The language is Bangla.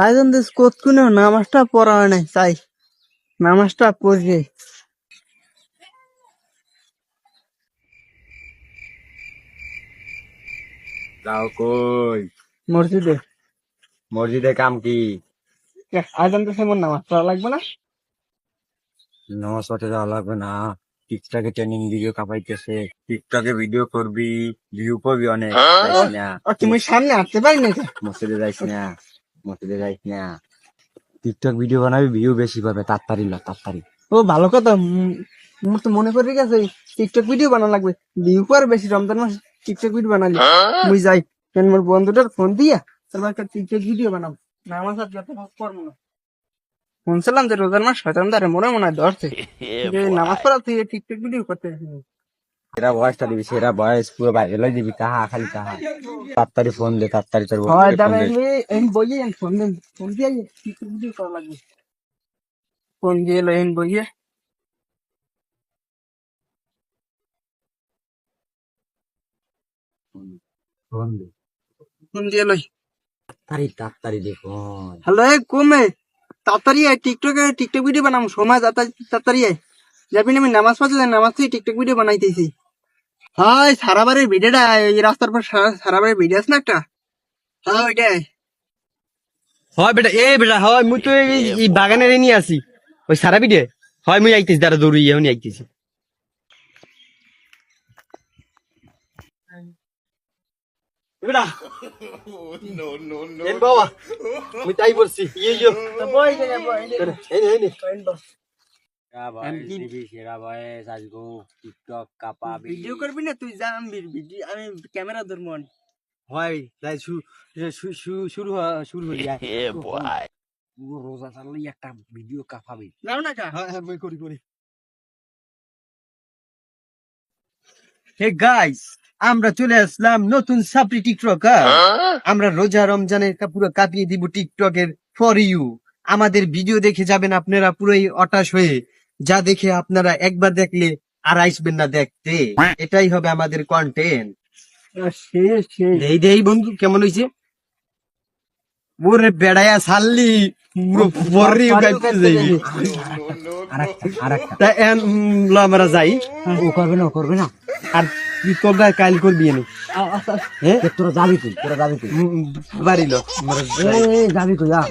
আয়োজন দেশ কতক্ষণে নামাজটা পড়া হয় নাই তাই নামাজটা পড়বে যাও কই মসজিদে। মসজিদে কাম কি? আয়োজন দেশ এমন নামাজ পড়া লাগবে না? নামাজ পড়তে যাওয়া লাগবে না। টিকটকে ট্রেনিং ভিডিও কাপাইতেছে, টিকটকে ভিডিও করবি, ভিউ পাবি অনেক। যাইস না, তুমি সামনে আসতে পারি না মসজিদে যাইস না, মসজিদে যাইস না। টিকটক ভিডিও বানাবি, ভিউ বেশি পাবে, তাড়াতাড়ি ল তাড়াতাড়ি। ও ভালো কথা। মোর তো মনে করে গেছে টিকটক ভিডিও বানানো লাগবে, ভিউ পর বেশি রমজান মাস টিকটক ভিডিও বানালি মুই যাই মোর বন্ধুটার ফোন দিয়া তারপর একটা টিকটক ভিডিও বানাবো। নামাজ আর যত পড়বো না। শুনছিলাম যে রোজার মাস শয়তান দ্বারে মনে মনে হয় ধরছে যে নামাজ পড়া তুই টিকটক ভিডিও করতে আসিস। সেরা ভয়েসটা দিবি, সেরা ভয়েস পুরো ভাইরাল দিবি, তাহা খালি তাহা। তাড়াতাড়ি ফোন দে, তাড়াতাড়ি তোর হয় বন্ধুকে ফোন দাঁড়া দে। এন বইয়ে ফোন দেন, ফোন দিয়ে টিকটক ভিডিও করা লাগবে। ফোন দিয়ে এলো এন বইয়ে ফোন দে, ফোন দিয়ে এলো। তাড়াতাড়ি তাড়াতাড়ি দে ফোন। হ্যালো কমে তাড়াতাড়ি আয়, টিকটক ভিডিও বানাবো সময় তাড়াতাড়ি আয়। যাবি না আমি নামাজ পড়তে নামাজ থেকে টিকটক ভিডিও বানাইতেছি। হয় সারাবারের ভিডিওটা এই রাস্তার পর সারাবারের ভিডিও আছে না একটা, হ্যাঁ ওইটাই। হয় বেটা, বেটা হয় মুই তো এই বাগানের নিয়ে আসি ওই সারা বিডে। হয় মুই আইতেছি, দাঁড়া দৌড়ি এমনি আইতেছি। বেটা এন বাবা মুই তাই বলছি সেরা ভয়েস দিবি, সেরা ভয়েস আসবো, টিকটক কাপাবি। ভিডিও করবি না তুই যা, আমি ভিডিও আমি ক্যামেরা ধরবো। হয় তাই শুরু শুরু হয়ে যায়। পুরো রোজা চাললেই একটা ভিডিও কাপাবি। যাও না কা হ্যাঁ মুই করি করি। হে গাইস, আমরা চলে আসলাম নতুন সাপ্রি টিকটকার। আমরা রোজা রমজানের পুরো কাঁপিয়ে দিব টিকটকের ফর ইউ। আমাদের ভিডিও দেখে যাবেন আপনারা পুরোই অটাশ হয়ে, যা দেখে আপনারা একবার দেখলে আর আসবেন না দেখতে। এটাই হবে আমাদের কন্টেন্ট। শেষ শেষ। দেই দেই বন্ধু কেমন হইছে? ওরে বেড়ায়া ছাড়লি পুরো ফর ইউ গাইতে যাইবি। তা এন ল আমরা যাই। ও করবে না, ও করবে না। আর কি করবে কাইল করবি এনে? হ্যাঁ তোরা যাবি তুই, তোরা যাবি তুই। বাড়িল যাবি তুই, যা।